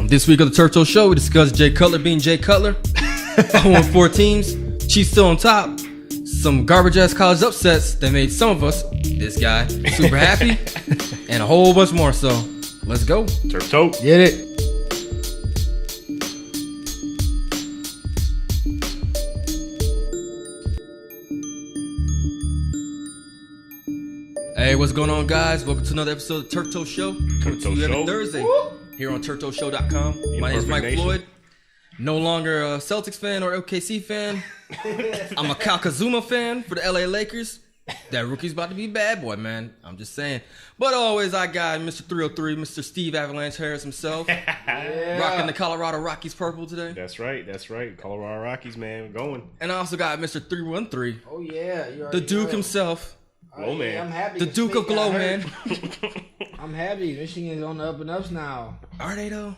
This week on the Turf Toe Show, we discuss Jay Cutler being Jay Cutler. 0-4 teams. Chiefs still on top. Some garbage ass college upsets that made some of us, this guy, super happy. And a whole bunch more. So let's go. Turf Toe. Get it. Hey, what's going on, guys? Welcome to another episode of the Turf Toe Show. Coming to you every Thursday here on turftoeshow.com. My name is Mike Floyd. No longer a Celtics fan or LKC fan. I'm a Kyle Kazuma fan for the LA Lakers. That rookie's about to be bad boy, man. I'm just saying. But always, I got Mr. 303, Mr. Steve Avalanche Harris himself. Rocking the Colorado Rockies purple today. That's right. Colorado Rockies, man. We're going. And I also got Mr. 313. Oh, yeah. The Duke himself. Glow man. Yeah, I'm happy. The Duke of Glow, man. I'm happy. Michigan's on the up and ups now. Are they, though?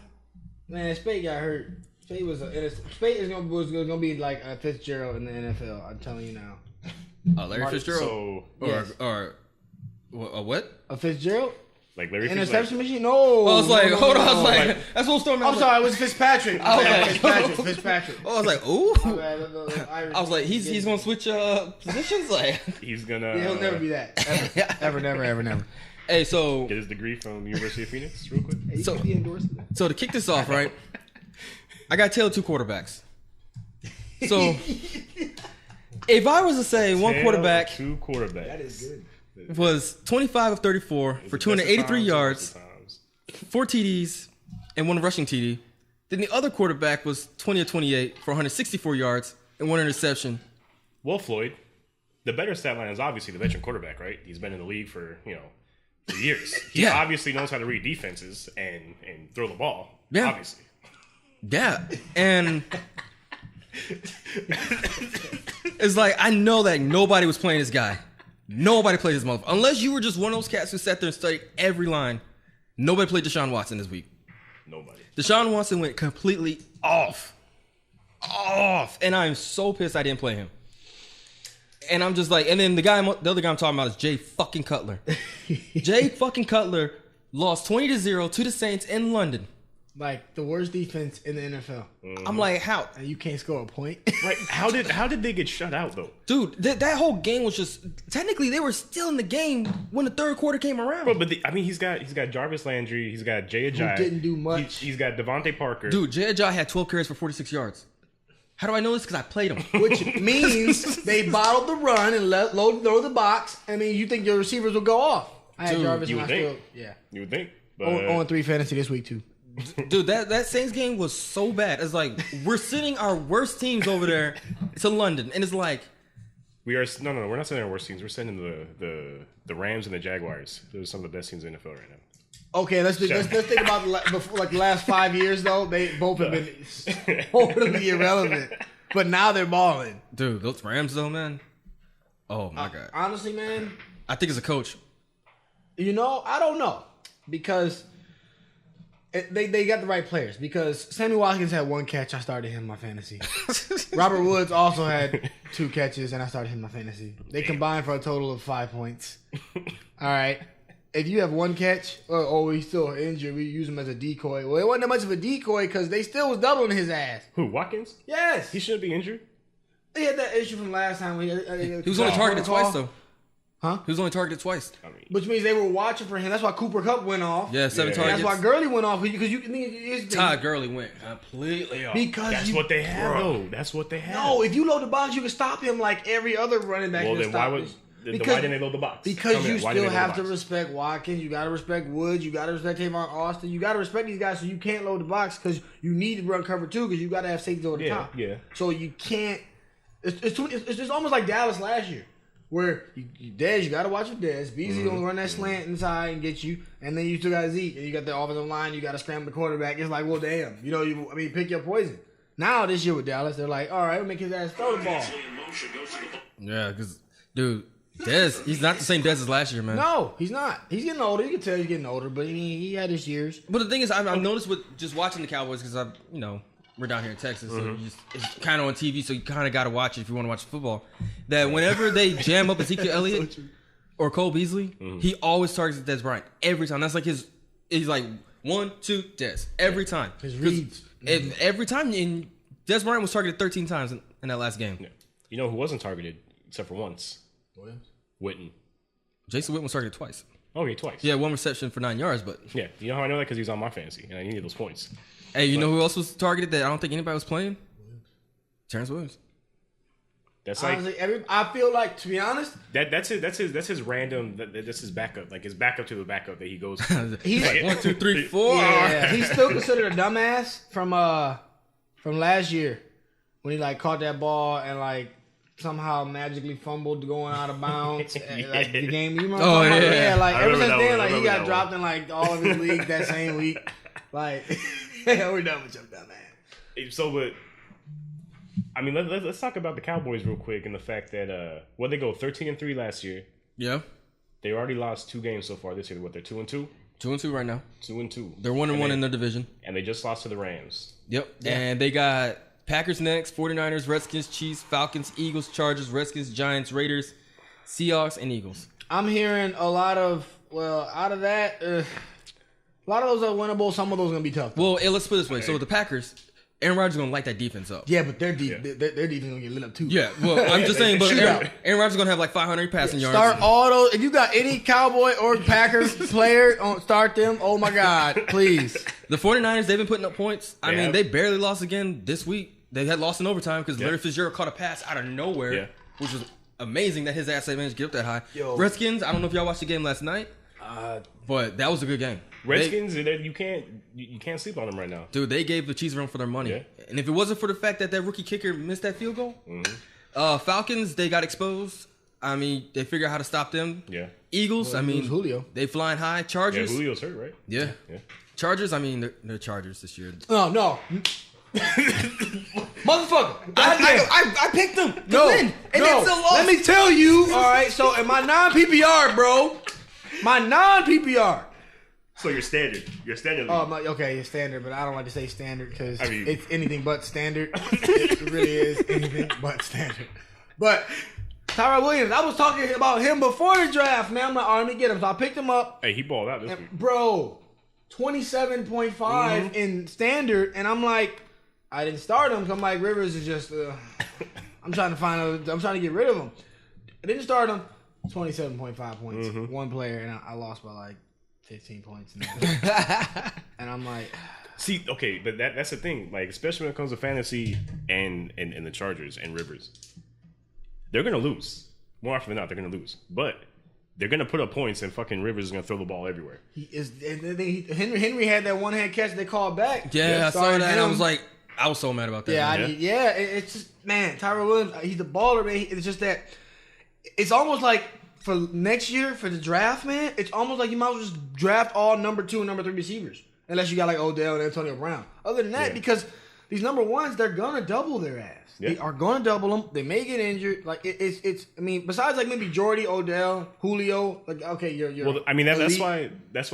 Man, Spade got hurt. Spade is gonna be like a Fitzgerald in the NFL. I'm telling you now. Larry Fitzgerald? So, Yes. Or what? A Fitzgerald? Like Larry Interception Fitzgerald? machine? No. I was like, no, hold on. no, I was no. like, that's what storm. I'm sorry, it was Fitzpatrick. I was like, Fitzpatrick. I was like, ooh. I I was like, he's gonna switch positions, like. He's gonna. Yeah, he'll never be that. Ever, never. Hey, so Get his degree from University of Phoenix, real quick. Hey, you So- could be endorsed that. to kick this off, right? I got to tell two quarterbacks. So if I was to say one Tale quarterback of two quarterbacks. That is good. was 25 of 34 for 283 yards, 4 TDs, and 1 rushing TD, then the other quarterback was 20 of 28 for 164 yards and 1 interception. Well, Floyd, the better stat line is obviously the veteran quarterback, right? He's been in the league for years. He Yeah. obviously knows how to read defenses and throw the ball. Yeah. Obviously. Yeah, and it's like I know that nobody was playing this guy. Nobody played this motherfucker. Unless you were just one of those cats who sat there and studied every line. Nobody played Deshaun Watson this week. Nobody. Deshaun Watson went completely off. And I'm so pissed I didn't play him. And I'm just like, and then the other guy I'm talking about is Jay fucking Cutler. Jay fucking Cutler lost 20-0 to the Saints in London. Like the worst defense in the NFL. I'm like, how? And you can't score a point. Right. How did they get shut out though? Dude, that whole game was just technically they were still in the game when the third quarter came around. But he's got Jarvis Landry, he's got Jay Ajayi. Who didn't do much. He's got Devontae Parker. Dude, Jay Ajayi had 12 carries for 46 yards. How do I know this? Because I played him. Which means they bottled the throw the box. I mean, you think your receivers will go off. I had Dude, Jarvis you and would I think. still, yeah. You would think. But 0-3 fantasy this week too. Dude, that Saints game was so bad. It's like we're sending our worst teams over there to London, and it's like we're not sending our worst teams. We're sending the Rams and the Jaguars. Those are some of the best teams in the NFL right now. Okay, let's think about the last 5 years though. They both have been totally irrelevant, but now they're balling. dude, those Rams though, man. Oh my god. Honestly, man, I think it's a coach. I don't know because they got the right players. Because Sammy Watkins had 1 catch, I started him in my fantasy. Robert Woods also had 2 catches, and I started him in my fantasy. They combined for a total of 5 points. All right. If you have 1 catch, he's still injured, we use him as a decoy. Well, it wasn't that much of a decoy because they still was doubling his ass. Who, Watkins? Yes. He shouldn't be injured. He had that issue from last time. He was only targeted twice though. Huh? He was only targeted twice. I mean, Which means they were watching for him. That's why Cooper Kupp went off. Yeah, 7 Yeah. targets. That's why Gurley went off because you can. Todd Gurley went completely off. Because that's what they have, though. That's what they have. No, if you load the box, you can stop him like every other running back. Well, can then stop why him. didn't they load the box? Because you Why didn't still they load have the to box? respect Watkins. You got to respect Woods. You got to respect Tavon Austin. You got to respect these guys, so you can't load the box because you need to run cover 2 because you got to have safeties over the top. Yeah. So you can't. It's just almost like Dallas last year, where you got to watch your Dez. Beasley gonna run that slant inside and get you, and then you still got Zeke, and you got the offensive line. You got to scramble the quarterback. It's like, well, damn, pick your poison. Now this year with Dallas, they're like, all right, we'll make his ass throw the ball. Yeah, because dude, Dez, he's not the same Dez as last year, man. No, he's not. He's getting older. You can tell he's getting older, but he had his years. But the thing is, I've noticed with just watching the Cowboys because we're down here in Texas, so it's kind of on TV, so you kind of got to watch it if you want to watch football. That whenever they jam up Ezekiel Elliott or Cole Beasley, he always targets Dez Bryant every time. That's like he's like 1, 2, Des. Every time. His reads. Every time. And Des Bryant was targeted 13 times in that last game. Yeah. You know who wasn't targeted except for once? Williams. Witten. Jason Witten was targeted twice. Okay, twice. Yeah, 1 reception for 9 yards, but... Yeah, you know how I know that? Because he was on my fantasy, and I needed those points. Hey, you know who else was targeted that I don't think anybody was playing? Terrence Williams. That's like... Honestly, I feel like, to be honest... That's his random... That's his backup. Like, his backup to the backup that he goes to. He's like 1, 2, 3, 4. Yeah, he's still considered a dumbass from last year. When he, like, caught that ball and, like, somehow magically fumbled going out of bounds. Like, the game, you remember? Oh, yeah. Like, I ever since remember that then, one. like, he got that dropped one. in, like, all of his leagues that same week. Like, we're done with your dumbass. So, but... I mean, let's talk about the Cowboys real quick and the fact that... they go 13-3 last year. Yeah. They already lost 2 games so far this year. What, they're 2-2? 2-2 right now. 2-2. They're 1-1 in their division. And they just lost to the Rams. Yep. Yeah. And they got Packers next, 49ers, Redskins, Chiefs, Falcons, Eagles, Chargers, Redskins, Giants, Raiders, Seahawks, and Eagles. I'm hearing a lot of, out of that, a lot of those are winnable. Some of those are going to be tough. Well, let's put it this way. So with the Packers, Aaron Rodgers is going to light that defense up. Yeah, but their defense going to get lit up too. Yeah, well, I'm just saying, but Shootout. Aaron Rodgers is going to have like 500 passing yards. Start all those. If you got any Cowboy or Packers player, start them. Oh my God, please. The 49ers, they've been putting up points. I mean, have. they barely lost again this week. They had lost in overtime because Larry Fitzgerald caught a pass out of nowhere, which was amazing that his ass managed to get up that high. Yo. Redskins, I don't know if y'all watched the game last night, but that was a good game. Redskins, you can't sleep on them right now. Dude, they gave the Chiefs a run for their money. Yeah. And if it wasn't for the fact that rookie kicker missed that field goal, Falcons, they got exposed. I mean, they figured out how to stop them. Yeah. Eagles, I mean, Julio. they flying high. Yeah, Chargers. Julio's hurt, right? Yeah. Yeah. Chargers, I mean, they're Chargers this year. No. Motherfucker. I picked them to win, and they still lost. Let me tell you. All right, so in my non-PPR, bro, my non-PPR. So you're standard. You're standard. Oh, okay, it's standard, but I don't like to say standard because I mean- it's anything but standard. It really is anything but standard. But Tyrell Williams, I was talking about him before the draft, man. I'm like, all right, let me get him. So I picked him up. Hey, he balled out this week. Bro, 27.5 in standard, and I'm like, I didn't start him. 'Cause I'm like, Rivers is just. I'm trying to get rid of him. I didn't start him. 27.5 points, one player, and I lost by like 15 points. And I'm like, See, okay, but that's the thing. Like, especially when it comes to fantasy and the Chargers and Rivers, they're gonna lose. More often than not, they're gonna lose. But they're gonna put up points, and fucking Rivers is gonna throw the ball everywhere. he is. Henry had that one hand catch they called back. Yeah, I saw Started that, and I him. was like, I was so mad about that. Yeah, it's just, man, Tyrell Williams, he's a baller, man. It's just that it's almost like for next year for the draft, man. It's almost like you might as well just draft all number 2 and number 3 receivers, unless you got like Odell and Antonio Brown. Other than that, because these number ones, they're gonna double their ass. Yeah. They are gonna double them. They may get injured. Like it's. I mean, besides like maybe Jordy, Odell, Julio. Like okay, you're. Well, I mean that's elite. why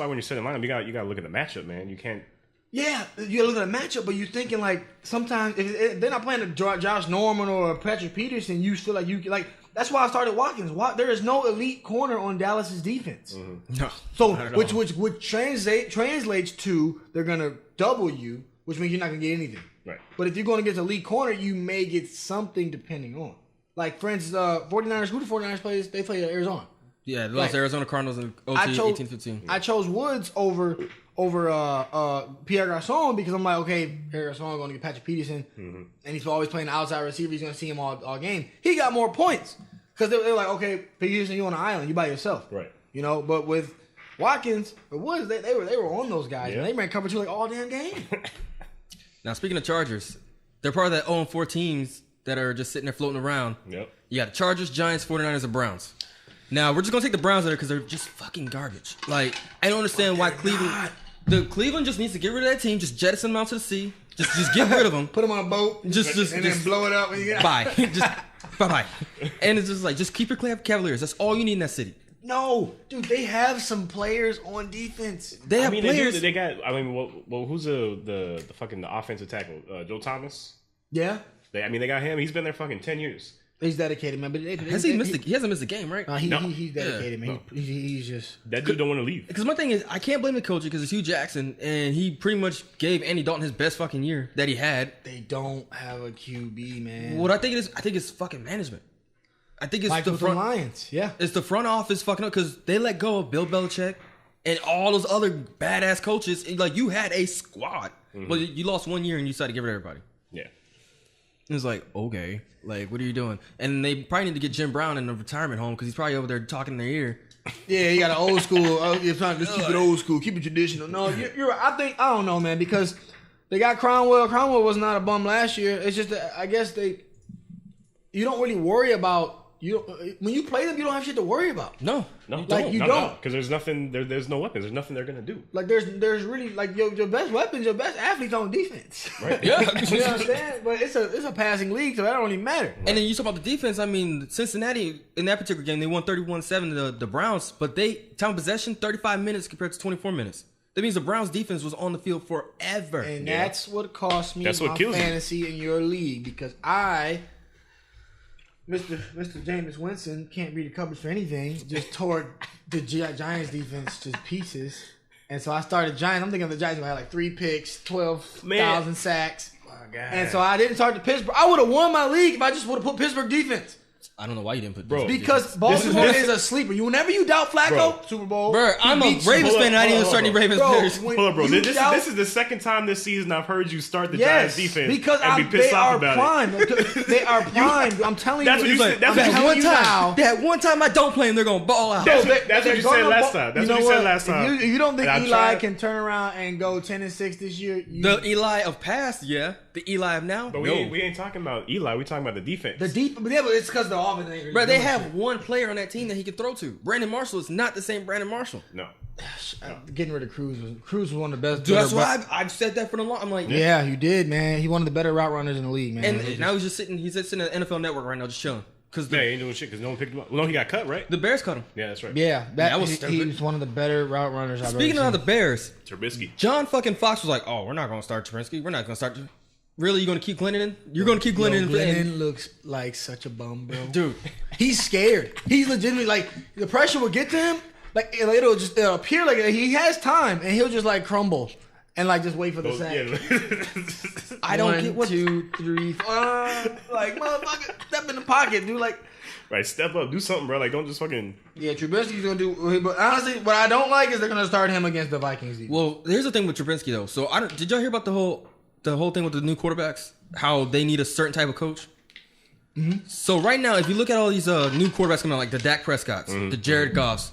when you're setting lineup, you got to look at the matchup, man. You can't. Yeah, you gotta look at a matchup, but you're thinking like sometimes if they're not playing a Josh Norman or a Patrick Peterson, you feel like you like. That's why I started Watkins. There is no elite corner on Dallas's defense. No. So which translates to they're gonna double you, which means you're not gonna get anything. Right. But if you're going to get the elite corner, you may get something depending on. Like, for instance, 49ers, who the 49ers plays? They play Arizona. Yeah, they lost Arizona Cardinals in OT 18-15. I chose Woods over Pierre Garçon because I'm like, okay, Pierre Garçon going to get Patrick Peterson, and he's always playing the outside receiver. He's going to see him all game. He got more points because they're like, okay, Peterson, you on an island, you by yourself. Right. You know, but with Watkins or Woods, they were on those guys, and they ran cover 2 like all damn game. Now, speaking of Chargers, they're part of that 0-4 teams that are just sitting there floating around. Yep. You got the Chargers, Giants, 49ers, and Browns. Now, we're just going to take the Browns there because they're just fucking garbage. Like, I don't understand why Cleveland just needs to get rid of that team, just jettison them out to the sea. Just get rid of them. Put them on a boat and then blow it up when you get out. Bye. Just bye-bye. And it's just like, just keep your Cavaliers. That's all you need in that city. No, dude, they have some players on defense. They have players. They got. I mean, well, who's the fucking offensive tackle? Joe Thomas. Yeah, They got him. He's been there fucking 10 years. He's dedicated, man. But he hasn't missed a game, right? He's dedicated, man. No. He's just that dude don't want to leave. Because my thing is, I can't blame the coach because it's Hugh Jackson, and he pretty much gave Andy Dalton his best fucking year that he had. They don't have a QB, man. What I think it is, I think it's fucking management. I think it's like the front Lions. Yeah, it's the front office fucking up because they let go of Bill Belichick and all those other badass coaches. Like you had a squad, but you lost 1 year and you decided to give it to everybody. Yeah. It was like, okay, like, what are you doing? And they probably need to get Jim Brown in a retirement home because he's probably over there talking in their ear. Yeah, he got an old school. It's not just keep it old school, keep it traditional. No, you're right. I don't know, man, because they got Cromwell. Cromwell was not a bum last year. It's just that I guess you don't really worry about when you play them. You don't have shit to worry about. No, you don't because there's nothing. There's no weapons. There's nothing they're gonna do. Like there's really like your best weapons, your best athletes on defense. Right. Yeah, you know what I'm saying? But it's a passing league, so that don't even matter. And then you talk about the defense. I mean, Cincinnati in that particular game they won 31-7 the Browns, but time of possession 35 minutes compared to 24 minutes. That means the Browns defense was on the field forever, and that's what cost me my fantasy in your league because Mr. Jameis Winston can't read the coverage for anything. Just tore the Giants defense to pieces. And so I started Giants. I'm thinking the Giants had like 3 picks, 12,000 sacks. Oh, God. And so I didn't start the Pittsburgh. I would have won my league if I just would have put Pittsburgh defense. I don't know why you didn't put bro. Because Baltimore is a sleeper. Whenever you doubt Flacco, Super Bowl. Bro, I'm a Ravens fan and I didn't even start any Ravens players. Hold on, bro. This is the second time this season I've heard you start the Giants defense because and be pissed off about it. They are prime. I'm telling you. That's what you said. That's that one time I don't play them, they're going to ball out. That's what you said last time. That's what you said last time. You don't think Eli can turn around and go 10-6 this year? The Eli of past, yeah. The Eli of now, but we ain't talking about Eli. We talking about the defense. But it's because the offense ain't really. Bro, they have one player on that team that he can throw to. Brandon Marshall is not the same Brandon Marshall. No. Getting rid of Cruz was one of the best. Dude, that's why I've said that for the long. I'm like, yeah, you did, man. He's one of the better route runners in the league, man. And now he's just sitting. He's sitting at NFL Network right now, just chilling. He ain't doing shit because no one picked him up. Well, no, he got cut, right? The Bears cut him. Yeah, that's right. Yeah, he's one of the better route runners I've ever seen. Speaking of the Bears, Trubisky. John fucking Fox was like, "Oh, we're not going to start Trubisky. We're not going to start." Really, you going to keep Glennon in? You're going to keep Glennon in? Glennon looks like such a bum, bro. Dude, he's scared. He's legitimately like the pressure will get to him. Like it'll appear like he has time, and he'll just like crumble and like just wait for the sack. Yeah. I don't get 1, 2, 3, 4. Like motherfucker, step in the pocket, dude. Like, right, step up, do something, bro. Like, don't just fucking. Yeah, Trubisky's gonna do. But honestly, what I don't like is they're gonna start him against the Vikings. Defense. Well, here's the thing with Trubisky though. So did y'all hear about the whole thing with the new quarterbacks? How they need a certain type of coach. Mm-hmm. So right now, if you look at all these new quarterbacks coming out, like the Dak Prescotts, the Jared Goffs,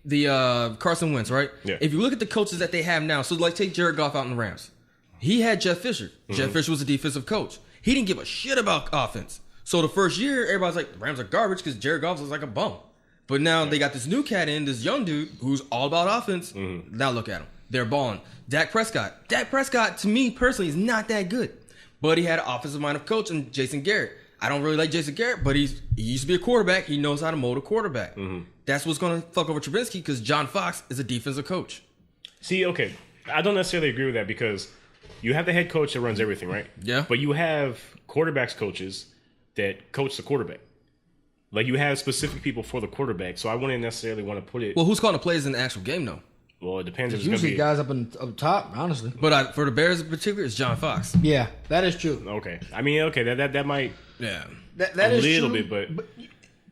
the Carson Wentz, right? Yeah. If you look at the coaches that they have now, so like take Jared Goff out in the Rams. He had Jeff Fisher. Mm-hmm. Jeff Fisher was a defensive coach. He didn't give a shit about offense. So the first year, everybody's like, the Rams are garbage because Jared Goff was like a bum. But now they got this new cat in, this young dude who's all about offense. Mm-hmm. Now look at him. They're balling. Dak Prescott, to me personally, is not that good. But he had an offensive-minded coach in Jason Garrett. I don't really like Jason Garrett, but he used to be a quarterback. He knows how to mold a quarterback. Mm-hmm. That's what's going to fuck over Trubisky because John Fox is a defensive coach. See, okay, I don't necessarily agree with that because you have the head coach that runs everything, right? Yeah. But you have quarterbacks coaches that coach the quarterback. Like, you have specific people for the quarterback, so I wouldn't necessarily want to put it... Well, who's calling the plays in the actual game, though? Well, it depends. It's usually guys up top, honestly. But for the Bears in particular, it's John Fox. Yeah, that is true. Okay. I mean, okay, that might... Yeah. That a is little true, bit, but...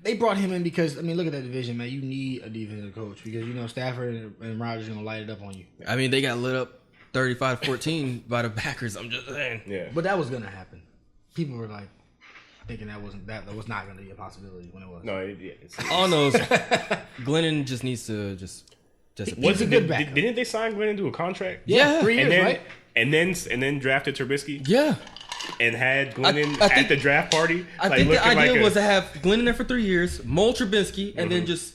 They brought him in because, I mean, look at that division, man. You need a defensive coach because, you know, Stafford and Rodgers are going to light it up on you. I mean, they got lit up 35-14 by the Packers. I'm just saying. Yeah. But that was going to happen. People were like, thinking that was not going to be a possibility when it was. No, it's all knows Glennon just needs to just He's a good backup. Didn't they sign Glennon to a contract? Yeah, 3 years, right? And then drafted Trubisky. Yeah. And had Glennon at the draft party. I think the idea was to have Glennon there for 3 years, mold Trubisky, and then just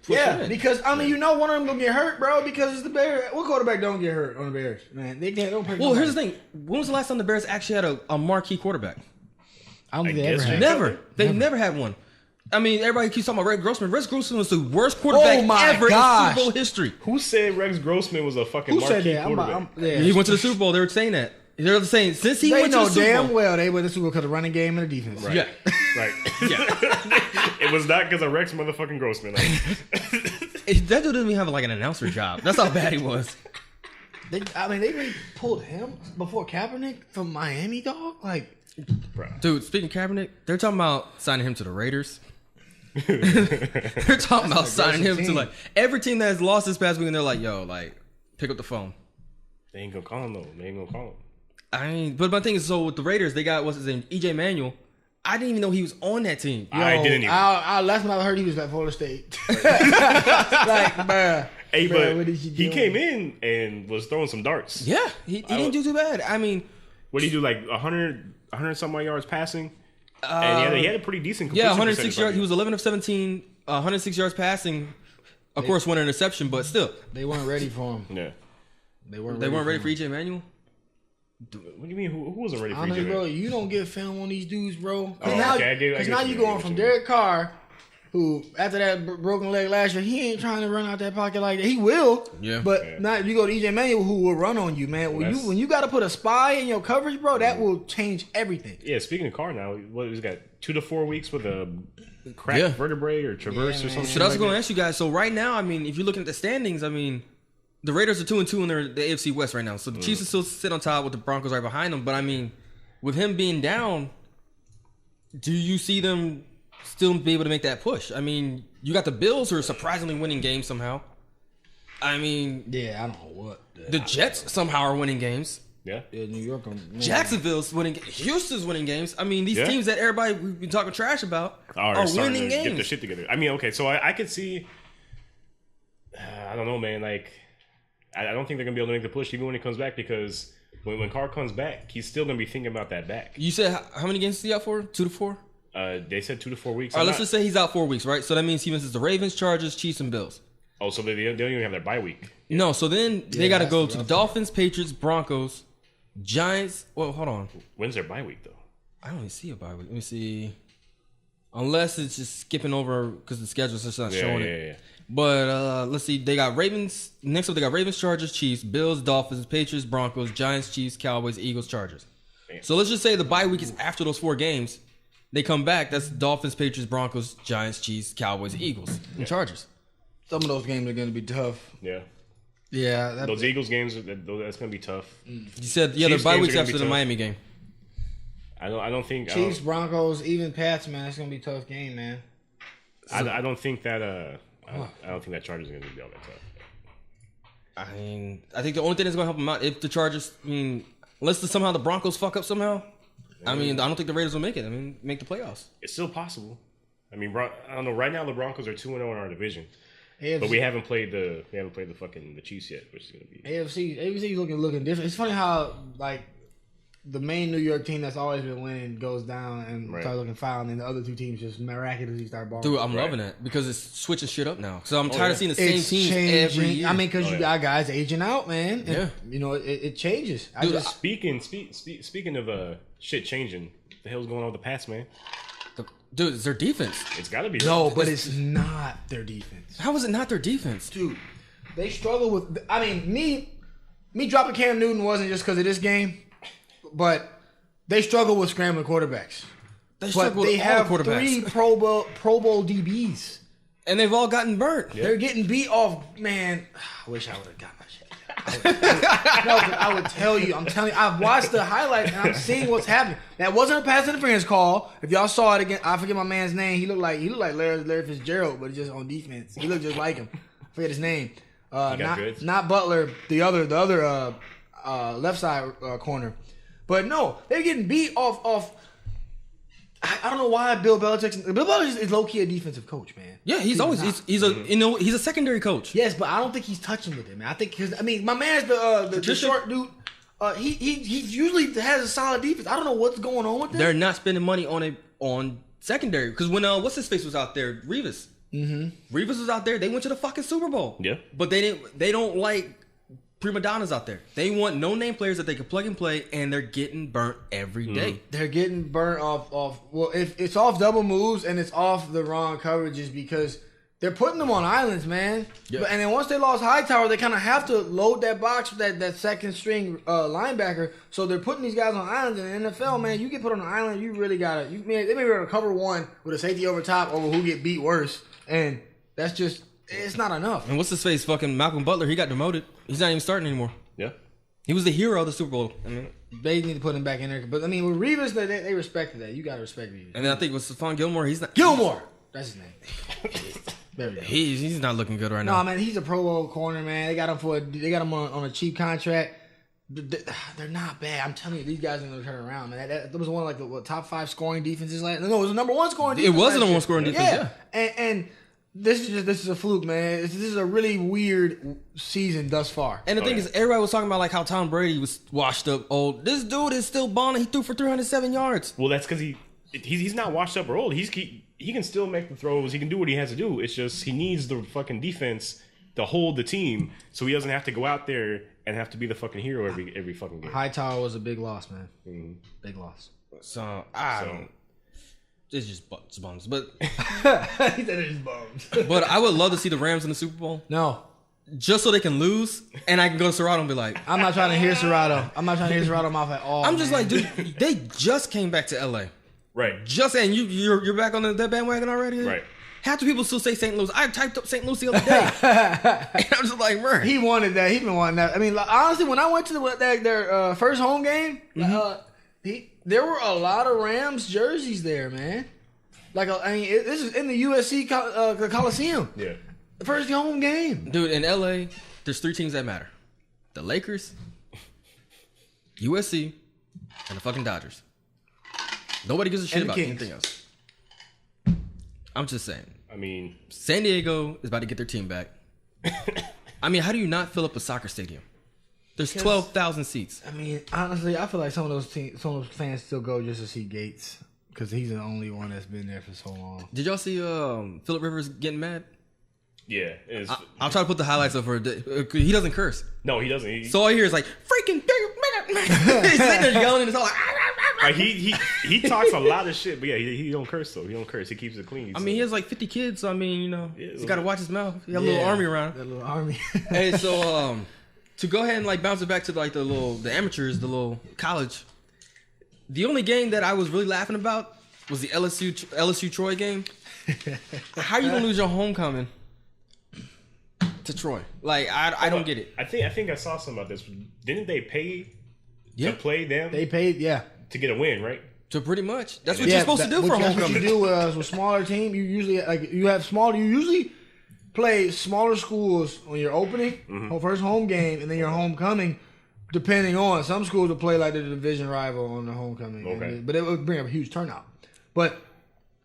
because I mean, you know, one of them gonna get hurt, bro, because it's the Bears. What quarterback don't get hurt on the Bears, man? They don't. Well, here's the thing: when was the last time the Bears actually had a marquee quarterback? I don't think they ever had. Never. They've never had one. I mean, everybody keeps talking about Rex Grossman. Rex Grossman was the worst quarterback ever in Super Bowl history. Who said Rex Grossman was a fucking marquee quarterback? He went to the Super Bowl. They were saying that. They're saying since he They went to know the Super damn Bowl. well they went to the Super Bowl because of running game and the defense. Right. Yeah. Right. Yeah. It was not because of Rex motherfucking Grossman. Like, That dude didn't even have like an announcer job. That's how bad he was. They really pulled him before Kaepernick from Miami, dog. Like, bro. Dude, speaking of Kaepernick, they're talking about signing him to the Raiders. They're talking about signing him to like every team that has lost this past week, and they're like, "Yo, like, pick up the phone." They ain't gonna call him though. They ain't gonna call him. I mean, but my thing is, so with the Raiders, they got what's his name, EJ Manuel. I didn't even know he was on that team. I didn't even. Last time I heard he was at Florida State. Like, bruh. Hey, Bruh, but he came in and was throwing some darts. Yeah, he didn't do too bad. I mean, What did he do? Like 100 some odd yards passing, and he had a pretty decent. Yeah, completion 106 percentage yards. on He it. was 11 of 17, 106 yards passing. Of course, one interception, but still, They weren't ready for him. Yeah. They weren't ready for him. EJ Manuel. What do you mean? Who wasn't ready for Honestly, EJ? bro, you don't get film on these dudes, bro. Because Oh, now, okay, I get now you, you I going get from you. Derek Carr, who after that broken leg last year, he ain't trying to run out that pocket like that. He will, Yeah. But Yeah. now you go to EJ Manuel, who will run on you, man. When you got to put a spy in your coverage, bro, that will change everything. Yeah. Speaking of Carr now, what he's got 2 to 4 weeks with a cracked vertebrae or traverse or something. So that's what I'm going to ask you guys. So right now, I mean, if you're looking at the standings, I mean, the Raiders are 2-2 in the AFC West right now. So the Chiefs are still sit on top with the Broncos right behind them. But I mean, with him being down, do you see them still be able to make that push? I mean, you got the Bills who are surprisingly winning games somehow. I mean, Yeah, I don't know what. the Jets somehow are winning games. Yeah. New York, man. Jacksonville's winning. Houston's winning games. I mean, these Yeah. teams that everybody we've been talking trash about are starting winning to get their games. shit together. I mean, okay, so I could see. I don't know, man. Like, I don't think they're gonna be able to make the push even when he comes back because when Carr comes back, he's still gonna be thinking about that back. You said how many games is he out for? 2 to 4. They said 2 to 4 weeks. All right, let's just say he's out 4 weeks, right? So that means he misses the Ravens, Chargers, Chiefs, and Bills. Oh, so they don't even have their bye week. No, so then they got to that's go the to the rough Dolphins, Patriots, Broncos, Giants. Well, hold on. When's their bye week though? I don't even see a bye week. Let me see. Unless it's just skipping over because the schedule's just not showing it. Yeah. But let's see. They got Ravens. Next up, they got Ravens, Chargers, Chiefs, Bills, Dolphins, Patriots, Broncos, Giants, Chiefs, Cowboys, Eagles, Chargers. Damn. So let's just say the bye week is after those 4 games. They come back. That's Dolphins, Patriots, Broncos, Giants, Chiefs, Cowboys, Eagles, and Chargers. Some of those games are going to be tough. Yeah. Yeah, Those Eagles games, that's gonna be tough. You said the Chiefs bye games weeks are gonna after be the tough. Miami game. I don't think Chiefs, Broncos, even Pats, man. It's going to be a tough game, man. I don't think that I don't think that Chargers are gonna be all that tough. I mean, I think the only thing that's going to help them out if the Chargers, I mean, unless somehow the Broncos fuck up somehow, I mean, I don't think the Raiders will make it. I mean, make the playoffs. It's still possible. I mean, I don't know. Right now, the Broncos are 2-0 in our division, AFC, but we haven't played the fucking the Chiefs yet, which is gonna be. AFC looking different. It's funny how like the main New York team that's always been winning goes down and Right. start looking foul, and then the other 2 teams just miraculously start balling. Dude, I'm Right. loving it because it's switching shit up now. So I'm tired of yeah. seeing the same It's teams changing. every year. I mean, because Oh, you yeah. got guys aging out, man. And, Yeah. you know it changes. Dude, Speaking of shit changing, what the hell's going on with the Pats, man? Dude, it's their defense. It's got to be No, but it's not their defense, How is it not their defense? dude. They struggle with. I mean, me dropping Cam Newton wasn't just because of this game, but they struggle with scrambling quarterbacks. They But struggle they with all have the quarterbacks. 3 Pro Bowl DBs. And they've all gotten burnt. Yeah. They're getting beat off, man. I wish I would have got my shit. I would tell you. I'm telling you. I've watched the highlights and I'm seeing what's happening. That wasn't a pass interference call. If y'all saw it again, I forget my man's name. He looked like Larry Fitzgerald, but just on defense. He looked just like him. I forget his name. goods? Not Butler. The other left side corner. But no, they're getting beat off. I don't know why Bill Belichick is low key a defensive coach, man. Yeah, he's always not. he's a he's a secondary coach. Yes, but I don't think he's touching with it, man. I think because my man's the short dude. He usually has a solid defense. I don't know what's going on with them. They're not spending money on secondary because when what's his face was out there, Revis. Mm-hmm. Revis was out there. They went to the fucking Super Bowl. Yeah. But they don't like prima donnas out there. They want no name players that they can plug and play, and they're getting burnt every day. They're getting burnt off. Well, if it's off double moves and it's off the wrong coverages because They're putting them on islands, man. Yeah. And then once they lost Hightower, they kind of have to load that box with that second string linebacker. So they're putting these guys on islands. In the NFL, man, you get put on an island, you really got to. They may be able to cover one with a safety over top over who get beat worse. And that's just, it's not enough. And what's his face? Fucking Malcolm Butler. He got demoted. He's not even starting anymore. Yeah. He was the hero of the Super Bowl. I mean, They need to put him back in there. But, I mean, with Revis, they respected that. You got to respect Revis. and then I think with Stephon Gilmore, he's not. Gilmore! That's his name. There we go. He's not looking good right No, now. man, he's a Pro Bowl corner, man. They got him on a cheap contract. They're not bad. I'm telling you, these guys are gonna turn around, man. That was one of the top 5 scoring defenses last. No, it was the number 1 scoring defense. It was the number 1 year. scoring defense. Yeah. And this is a fluke, man. This is a really weird season thus far. And the thing is, everybody was talking about like how Tom Brady was washed up old. This dude is still balling. He threw for 307 yards. Well, that's because he's not washed up or old. He can still make the throws. He can do what he has to do. It's just he needs the fucking defense to hold the team so he doesn't have to go out there and have to be the fucking hero every fucking game. Hightower was a big loss, man. Mm-hmm. Big loss. So I don't. It's just bums. But He said it's bums. but I would love to see the Rams in the Super Bowl No. just so they can lose and I can go to Serrato and be like, I'm not trying to hear Serrato. I'm not trying to hear Serrato mouth at all. I'm just man. like, dude, they just came back to LA. Right. Just saying, you're back on that bandwagon already. Right. Half the people still say St. Louis. I typed up St. Louis the other day, and I'm just like, man. He wanted that. He's been wanting that. I mean, honestly, when I went to their first home game, there were a lot of Rams jerseys there, man. Like, this is in the USC Coliseum. Yeah. The first home game. Dude, in LA, there's 3 teams that matter: the Lakers, USC, and the fucking Dodgers. Nobody gives a shit And the about Kings. anything else. I'm just saying. I mean, San Diego is about to get their team back. I mean, how do you not fill up a soccer stadium? There's 12,000 seats. I mean, honestly, I feel like some of those fans still go just to see Gates because he's the only one that's been there for so long. Did y'all see Phillip Rivers getting mad? yeah. I'll try to put the highlights up for a day. He doesn't curse. No, he doesn't. So all I hear is like, freaking he's sitting there yelling and it's all like, he talks a lot of shit, but yeah, he don't curse though. He don't curse. He keeps it clean. I mean, he has like 50 kids, so I mean, he's got to watch his mouth. He got a little army around. That little army. Hey, so to go ahead and like bounce it back to like the amateurs, the little college. The only game that I was really laughing about was the LSU Troy game. How are you gonna lose your homecoming to Troy? Like I don't get it. I think I saw something about this. Didn't they pay to play them? They paid, yeah. To get a win, right? So pretty much, that's what you're supposed to do for That's homecoming. what you do with a smaller team. You usually you usually play smaller schools on your opening, first home game, and then your homecoming. Depending on some schools will play like the division rival on the homecoming, Okay. but it would bring up a huge turnout. But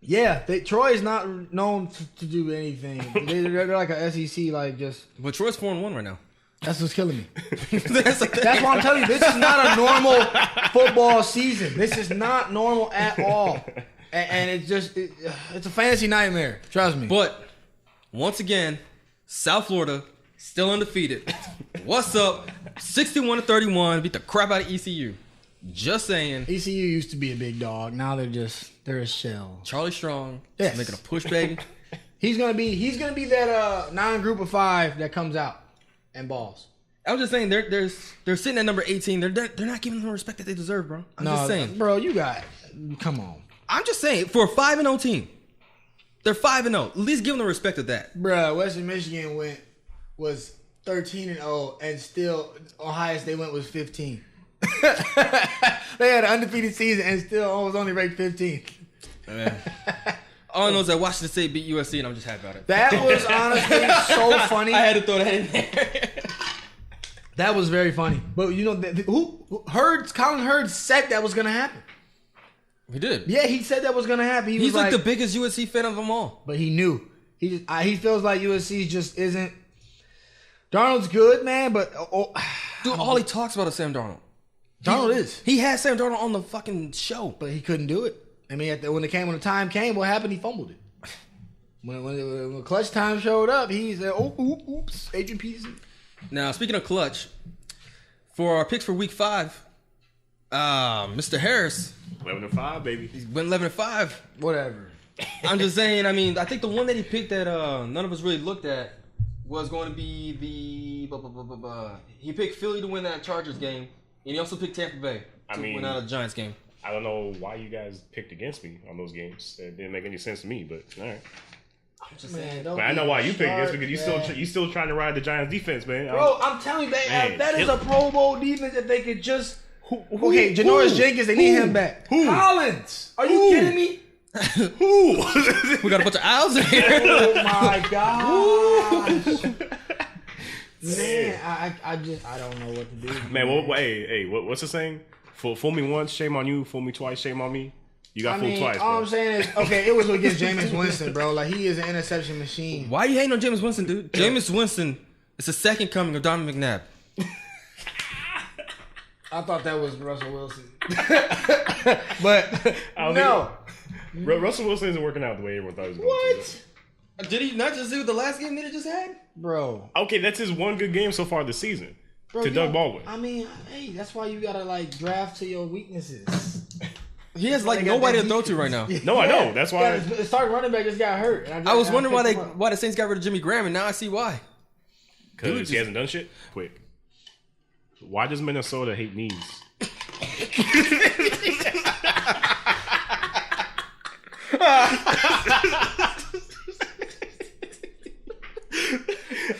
yeah, Troy is not known to do anything. They're like a SEC, like just. But Troy's 4-1 right now. That's what's killing me. That's That's why I'm telling you, this is not a normal football season. This is not normal at all. And it's just, it's a fantasy nightmare. Trust me. But once again, South Florida still undefeated. What's up? 61-31, beat the crap out of ECU. Just saying. ECU used to be a big dog. Now they're a shell. Charlie Strong Yes. is making a push, baby. He's gonna be that non-group of 5 that comes out and balls. I was just saying they're sitting at number 18. They're not giving them the respect that they deserve, bro. I'm just saying, bro. Come on, I'm just saying for a 5-0 team, they're 5-0. At least give them the respect of that. bro. Western Michigan was 13-0, and still the highest they went was 15. They had an undefeated season and still was only ranked 15th. All I know is that Washington State beat USC, and I'm just happy about it. That was honestly so funny. I had to throw that in there. That was very funny. But Colin Hurd said that was gonna happen. He did. Yeah, he said that was gonna happen. He's He's like the biggest USC fan of them all. But he knew. He feels like USC just isn't. Darnold's good, man, but Dude, all he talks about is Sam Darnold. Darnold is. He had Sam Darnold on the fucking show. But he couldn't do it. I mean, when the time came, what happened? He fumbled it. When clutch time showed up, he said, oops, Agent Peterson. Now, speaking of clutch, for our picks for week 5, Mr. Harris 11-5, baby. went 11-5. Whatever. I'm just saying. I mean, I think the one that he picked that none of us really looked at was going to be the. He picked Philly to win that Chargers game, and he also picked Tampa Bay to win out a Giants game. I don't know why you guys picked against me on those games. It didn't make any sense to me, but all right. I'm just saying. But I know why you picked against because you still trying to ride the Giants defense, man. Bro, I'm telling you, that is a Pro Bowl defense that they could just. Okay, Janoris Jenkins, they need him back. Collins, are you kidding me? Who? We got a bunch of owls in here. Oh my gosh. Man, I don't know what to do. Man, what's the saying? Fool me once, shame on you. Fool me twice, shame on me. You got fooled twice, all bro. I'm saying is, okay, it was against Jameis Winston, bro. Like, he is an interception machine. Why are you hating on Jameis Winston, dude? Jameis Winston is the second coming of Donovan McNabb. I thought that was Russell Wilson. But, no. Russell Wilson isn't working out the way everyone thought he was going to. What? Did he not just do the last game that he just had? Bro. Okay, that's his one good game so far this season. Bro, to Doug Baldwin. I mean, hey, that's why you gotta, like, draft to your weaknesses. He has, like, nobody to throw to right now. No, I know. That's why. The starting running back just got hurt. I was wondering why the Saints got rid of Jimmy Graham, and now I see why. Because he hasn't done shit? Quick. Why does Minnesota hate knees?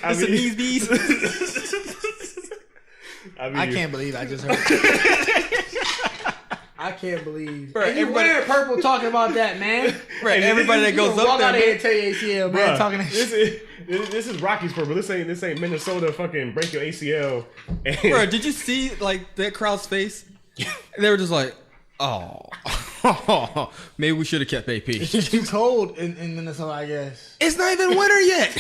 It's a knees bees. I can't believe I just heard that. I can't believe. Bro, everybody wearing purple talking about that, man. Right, everybody that goes up there, out there and tell your ACL, man, talking that shit. This is Rocky's purple. This ain't Minnesota fucking break your ACL. Bro, did you see like that crowd's face? They were just like, oh, maybe we should have kept AP. It's too cold in Minnesota, I guess. It's not even winter yet,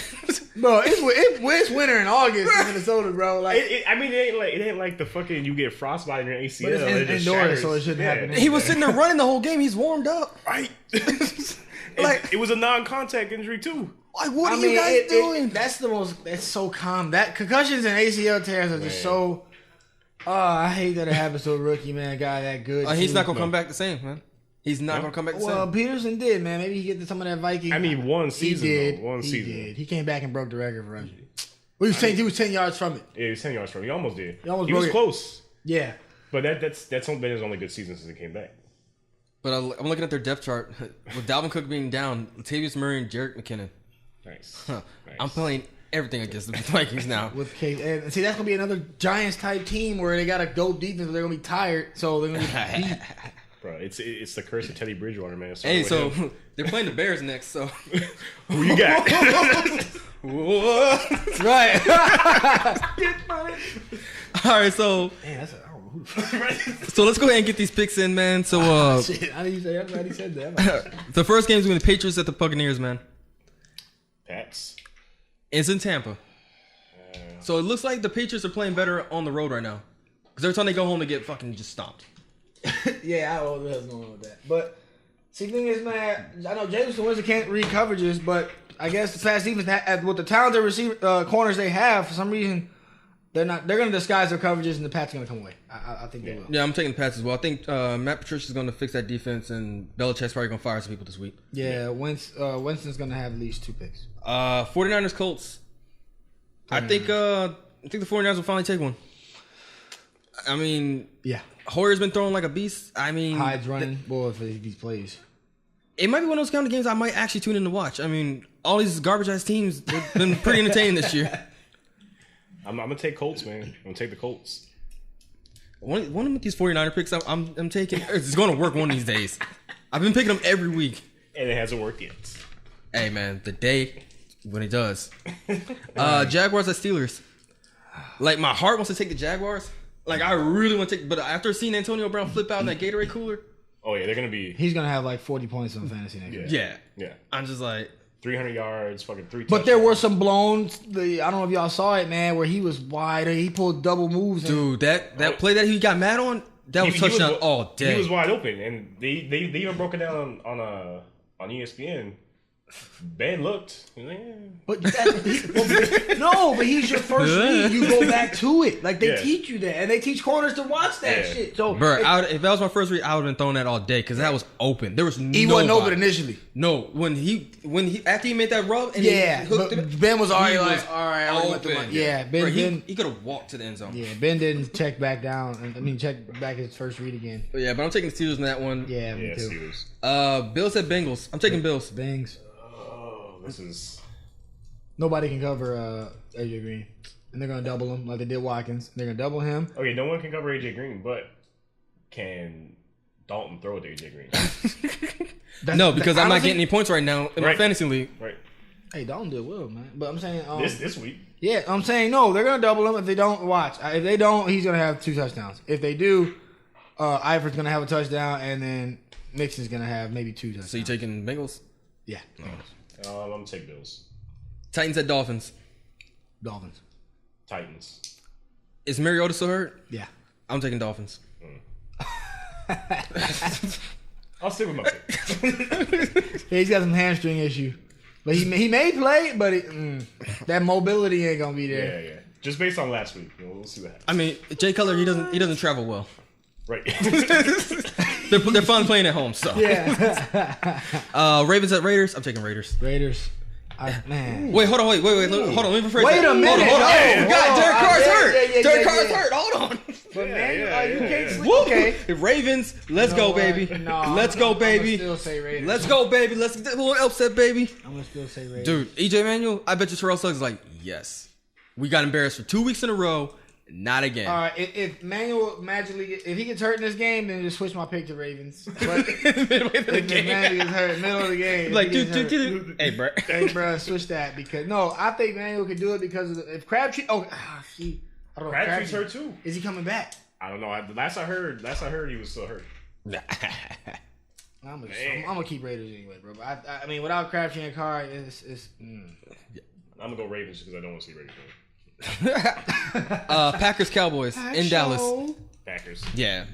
bro. It's winter in August in Minnesota, bro. Like, it ain't like the fucking you get frostbite in your ACL. But it's indoors, so it shouldn't happen. He was sitting there running the whole game. He's warmed up, right? Like it was a non-contact injury too. Like, what are you guys doing? That's so calm. That concussions and ACL tears are just so. Oh, I hate that it happens to a rookie, man. A guy that good. He's not gonna come back the same, man. He's not gonna come back the same. Well, Peterson did, man. Maybe he get some of that Viking. I mean, one season. He did. He came back and broke the record for rushing. He was 10 yards from it. Yeah, he was 10 yards from it. He almost did. He was close. Yeah. But that's been his only good season since he came back. But I'm looking at their depth chart. With Dalvin Cook being down, Latavius Murray and Jerick McKinnon. Nice. Nice. I'm playing everything against the Vikings now. With Case, and see, that's gonna be another Giants type team where they got a dope defense, but they're gonna be tired, so they're gonna get beat. Bro, it's the curse of Teddy Bridgewater, man. Hey, so they're playing the Bears next. So who you got? Right. All right, so so let's go ahead and get these picks in, man. So shit, how did you say that? He said that. The first game is going to be the Patriots at the Buccaneers, man. Pats. It's in Tampa. So it looks like the Patriots are playing better on the road right now. Because every time they go home, they get fucking just stomped. Yeah, I don't know what the hell's going on with that. But see, the thing is, man, I know Jameson Winston can't read coverages, but I guess the Pats defense, with the talented receiver corners they have, for some reason, they're going to disguise their coverages, and the Pats are going to come away. I think they will. Yeah, I'm taking the Pats as well. I think Matt Patricia's going to fix that defense, and Belichick's probably going to fire some people this week. Yeah, Winston's going to have at least 2 picks. 49ers Colts. I think the 49ers will finally take one. I mean, yeah. Hoyer's been throwing like a beast. I mean, Hyde's running for these plays. It might be one of those kind of games I might actually tune in to watch. I mean, all these garbage ass teams, they've been pretty entertaining this year. I'm gonna take Colts, man. I'm gonna take the Colts. One of these 49er picks I'm taking, it's going to work one of these days. I've been picking them every week, and it hasn't worked yet. Hey man, the day when it does. Jaguars at Steelers. Like my heart wants to take the Jaguars. Like I really want to take, but after seeing Antonio Brown flip out in that Gatorade cooler. Oh yeah, they're gonna be. He's gonna have like 40 points on fantasy next year. Yeah. I'm just like 300 yards, fucking 3. But there were some blown. I don't know if y'all saw it, man, where he was wide. He pulled double moves. Dude, that play that he got mad on, that was touchdown all day. He was wide open, and they even broke it down on ESPN. Ben looked. But but he's your first read. You go back to it. Like they teach you that, and they teach corners to watch that shit. So, bro, if that was my first read, I would have been throwing that all day because that was open. There was he wasn't open initially. No, when he after he made that rub and Ben was already all right, open. Ben he could have walked to the end zone. Yeah, Ben didn't check back down. check back his first read again. But I'm taking the Steelers in that one. Yeah, me too. Steelers. Bills at Bengals. I'm taking Bills. Bangs. This is nobody can cover AJ Green, and they're gonna double him like they did Watkins. They're gonna double him. Okay, no one can cover AJ Green, but can Dalton throw it to AJ Green? No, because I'm not getting any points right now in my fantasy league. Right. Hey, Dalton did well, man. But I'm saying this week. Yeah, I'm saying no. They're gonna double him. If they don't, watch. If they don't, he's gonna have 2 touchdowns. If they do, Ivor's gonna have a touchdown, and then Mixon's gonna have maybe 2 touchdowns. So you taking Bengals? Yeah. I'm gonna take Bills. Titans at Dolphins. Dolphins. Titans. Is Mariota still hurt? Yeah. I'm taking Dolphins. I'll stick with my pick. He's got some hamstring issue, but he may play, but that mobility ain't gonna be there. Yeah. Just based on last week, we'll see what happens. I mean, Jay Cutler, he doesn't travel well. Right. They're fun playing at home, so. Yeah. Ravens at Raiders. I'm taking Raiders. Man. Wait, hold on. Wait. Hold on. Let me rephrase Wait a minute. Hold on. Oh, God, Derek Carr's hurt. Derek Carr's yeah. hurt. Hold on. But you can't sleep. Woo. Okay. Ravens, let's go, baby. No, let's go, baby. I'm gonna still say Raiders. Let's go, baby. Let's get a little upset, baby. I'm gonna still say Raiders. Dude, EJ Manuel, I bet you Terrell Suggs is like, yes. We got embarrassed for 2 weeks in a row. Not again. All right, if Manuel magically, if he gets hurt in this game, then just switch my pick to Ravens. But Midway through the game. if Manuel gets hurt middle of the game, Like, dude. Hey, bro. Switch that because no, I think Manuel could do it because of if Crabtree. I don't know. Crabtree's hurt too. Is he coming back? I don't know. Last I heard, he was still hurt. I'm gonna keep Raiders anyway, bro. But I mean, without Crabtree and Carr, it's. I'm gonna go Ravens because I don't want to see Raiders win. Packers Cowboys in Dallas. Packers. Yeah,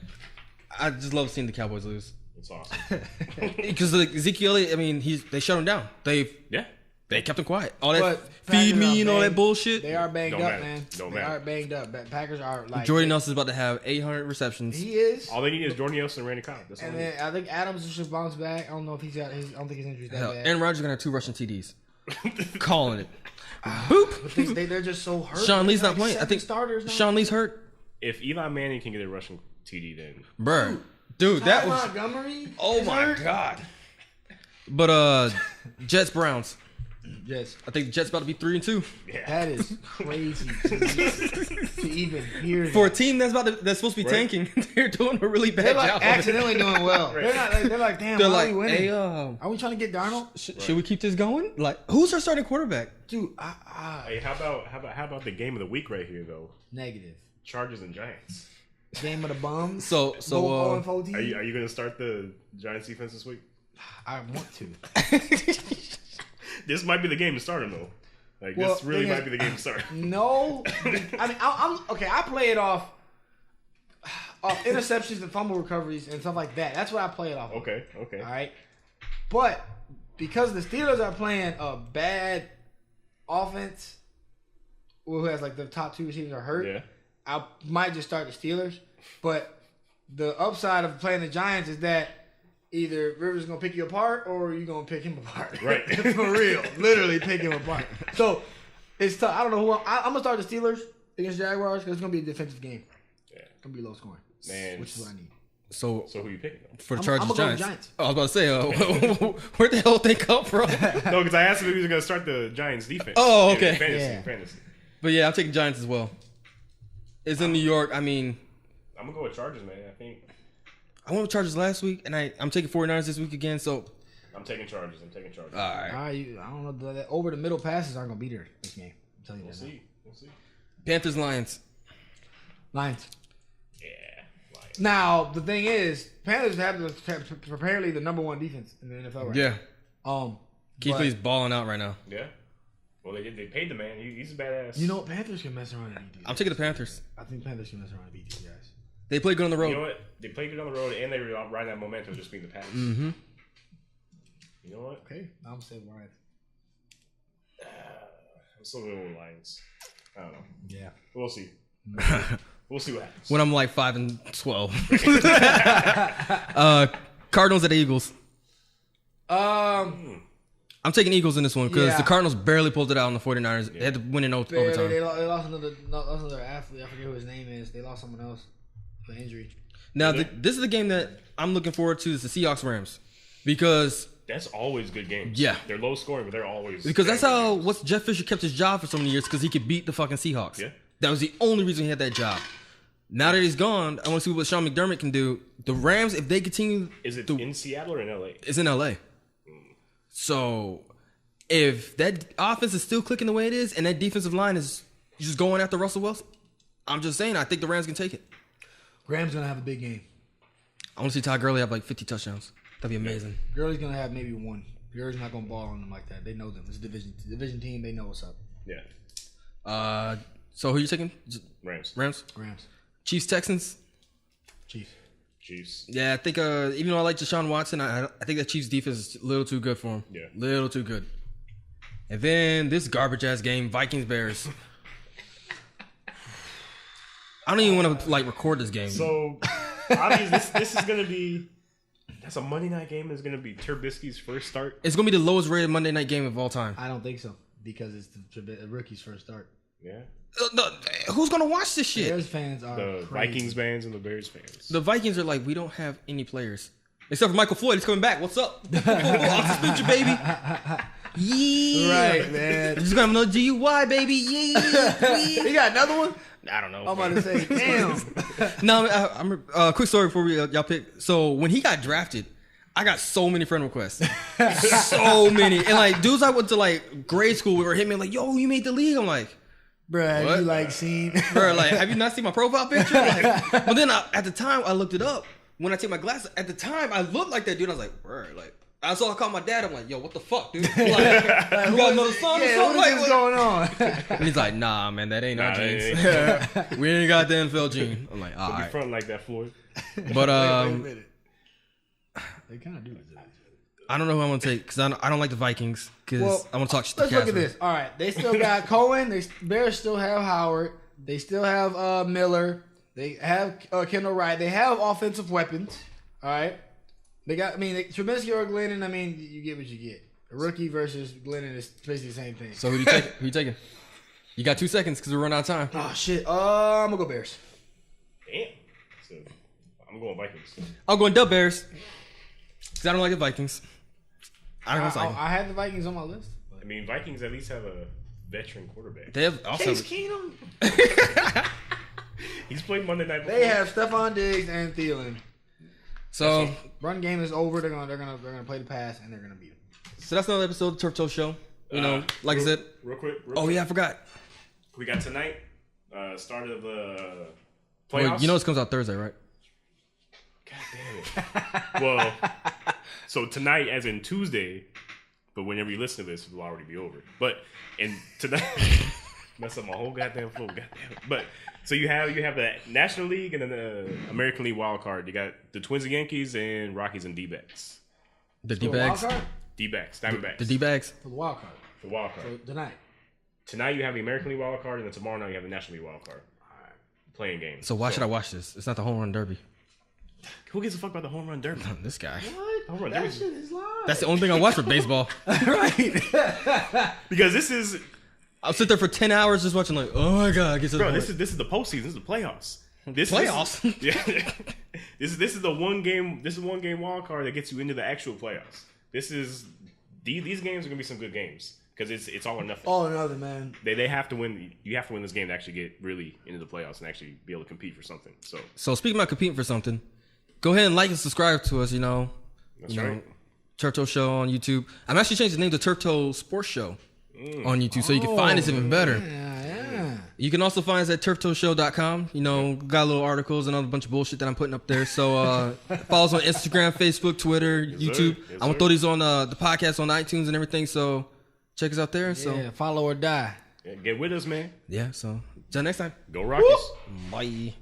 I just love seeing the Cowboys lose. It's awesome. Because Ezekiel, I mean, they shut him down. They kept him quiet. All that feed me and all that bullshit. They are banged up, man. They are banged up. Packers are like Jordy Nelson's about to have 800 receptions. He is. All they need is Jordy Nelson and Randy Cobb. And then I think Adams should bounce back. I don't know if I don't think his injury's that bad. Aaron Rodgers is gonna have 2 rushing TDs. Calling it. Boop. But they're just so hurt. Sean Lee's not playing. I think starters now. Sean Lee's hurt. If Eli Manning can get a rushing TD, then dude, that was Montgomery. oh my god. But Jets Browns. Yes, I think the Jets about to be 3-2. Yeah. That is crazy to even hear that. For a team that's supposed to be tanking, they're doing a really bad They're like job. accidentally doing well. They're like, damn, why are we winning? Hey, are we trying to get Darnold? Should we keep this going? Like, who's our starting quarterback? Dude, hey, how about the game of the week right here though? Negative. Chargers and Giants. Game of the bums. So are you gonna start the Giants defense this week? I want to. This might be the game to start him though. Like this really might be the game to start. No, I mean I'm okay. I play it off interceptions and fumble recoveries and stuff like that. That's what I play it off. Okay. All right, but because the Steelers are playing a bad offense, who has like the top 2 receivers are hurt, I might just start the Steelers. But the upside of playing the Giants is that either Rivers is gonna pick you apart or you're gonna pick him apart. Right. For real. Literally pick him apart. So it's tough. I don't know who I'm gonna start the Steelers against Jaguars because it's gonna be a defensive game. Yeah. It's gonna be low scoring. Man. Which is what I need. So who you picking though? For the Chargers Giants? Giants. Oh, I was about to say, where the hell did they come from? No, because I asked him if he was gonna start the Giants defense. Oh, okay. Fantasy. But yeah, I'm taking Giants as well. It's in New York. I mean, I'm gonna go with Chargers, man. I think I went with Chargers last week, and I'm taking 49ers this week again. So I'm taking Chargers. All right. I don't know. The over the middle passes aren't gonna be there this game. I'm telling you We'll see. Panthers Lions. Lions. Yeah. Lions. Now the thing is, Panthers have apparently the number 1 defense in the NFL right now. Keith Lee's balling out right now. Yeah. Well, they paid the man. He's a badass. You know, Panthers can mess around and beat these. I'm taking the Panthers. I think Panthers can mess around and beat these guys. They play good on the road. You know what? They played good on the road, and they were riding that momentum of just being the Pats. Mm-hmm. You know what? Okay, I'm saying Lions. I'm still going with Lions. I don't know. Yeah. We'll see. We'll see what happens. When I'm like 5-12. Cardinals at the Eagles. I'm taking Eagles in this one because the Cardinals barely pulled it out on the 49ers. They had to win in overtime. They lost another athlete. I forget who his name is. They lost someone else for injury. Now, this is the game that I'm looking forward to is the Seahawks-Rams. Because... That's always good games. Yeah. They're low scoring, but they're always... Because that's how Jeff Fisher kept his job for so many years because he could beat the fucking Seahawks. Yeah. That was the only reason he had that job. Now that he's gone, I want to see what Sean McDermott can do. The Rams, if they continue... Is it in Seattle or in L.A.? It's in L.A. So, if that offense is still clicking the way it is and that defensive line is just going after Russell Wilson, I'm just saying, I think the Rams can take it. Rams going to have a big game. I want to see Todd Gurley have like 50 touchdowns. That'd be amazing. Gurley's going to have maybe one. Gurley's not going to ball on them like that. They know them. It's a division team. They know what's up. Yeah. So who are you taking? Rams. Chiefs, Texans. Chiefs. Yeah, I think even though I like Deshaun Watson, I think that Chiefs defense is a little too good for him. Yeah. Little too good. And then this garbage ass game, Vikings-Bears. I don't even want to like record this game. So obviously this is gonna be that's a Monday night game. It's gonna be Trubisky's first start. It's gonna be the lowest rated Monday night game of all time. I don't think so because it's the rookie's first start. Yeah. Who's gonna watch this shit? Bears fans are the crazy. Vikings fans and the Bears fans. The Vikings are like, we don't have any players except for Michael Floyd. He's coming back. What's up? I'll suspend you, baby. Yeah, right, man. He's gonna have another DUI, baby. Yeah. You got another one? I don't know. I'm about to say, damn. No, I'm quick story before y'all pick. So when he got drafted, I got so many friend requests, so many, and like dudes I went to like grade school were hitting me like, "Yo, you made the league." I'm like, bruh, what? you like seen? Bruh, like, have you not seen my profile picture? Like, but then at the time I looked it up. When I take my glasses, at the time I looked like that dude. I was like, bruh, like. I saw I called my dad. I'm like, yo, what the fuck, dude? Like, you got another son or something? What's going on? And he's like, nah, man, that ain't our genes. Ain't. We ain't got the NFL gene. I'm like, all Don't be right. front like that, Floyd. But Wait a minute. They kind of do it. I don't know who I'm gonna take because I don't like the Vikings because I want to talk shit to Let's look at Catherine. this. All right, they still got Cohen. Bears still have Howard. They still have Miller. They have Kendall Wright. They have offensive weapons. All right. They got. Trubisky or Glennon. You get what you get. A rookie versus Glennon is basically the same thing. So who you taking? Who you taking? You got 2 seconds because we're running out of time. Oh shit. I'm gonna go Bears. Damn. So, I'm going Vikings. I'm going Dub Bears because I don't like the Vikings. I don't like them. I had the Vikings on my list. I mean, Vikings at least have a veteran quarterback. They have also. Case Keenum. He's played Monday Night Football. They have Stephon Diggs and Thielen. So Run game is over. They're gonna play the pass and they're gonna beat them. So that's another episode of the Turf Toe Show. You know, like I said. Real quick. Yeah, I forgot. We got tonight. Start of the playoffs. Well, you know this comes out Thursday, right? God damn it. Well, so tonight, as in Tuesday, but whenever you listen to this, it'll already be over. But tonight, mess up my whole goddamn flow. Goddamn it. But so you have the National League and then the American League wild card. You got the Twins and Yankees and Rockies and D-backs. The D-bags. D-backs, Diamondbacks. The D-bags. For the wild card. The wild card. So tonight. Tonight you have the American League wild card, and then tomorrow night you have the National League wild card. All right. Playing games. So why should I watch this? It's not the home run derby. Who gives a fuck about the home run derby? This guy. What? Home run That derby. shit is live. That's the only thing I watch for baseball. Right. Because this is, I'll sit there for 10 hours just watching like, oh my god, I guess bro. This is the postseason. This is the playoffs. Playoffs? Yeah. This is the one game. This is one game wild card that gets you into the actual playoffs. These games are gonna be some good games because it's all or nothing. All or nothing, man. They have to win. You have to win this game to actually get really into the playoffs and actually be able to compete for something. So speaking about competing for something, go ahead and like and subscribe to us. That's right. Turf Toe Show on YouTube. I'm actually changing the name to Turf Toe Sports Show on YouTube, so you can find us even better. Yeah. You can also find us at turftoeshow.com. Got little articles and a bunch of bullshit that I'm putting up there. So follow us on Instagram, Facebook, Twitter, YouTube. Yes, I'm gonna throw these on the podcast on iTunes and everything. So check us out there. So Yeah, follow or die. Yeah, get with us, man. yeah. So till next time. Go Rockets. Bye.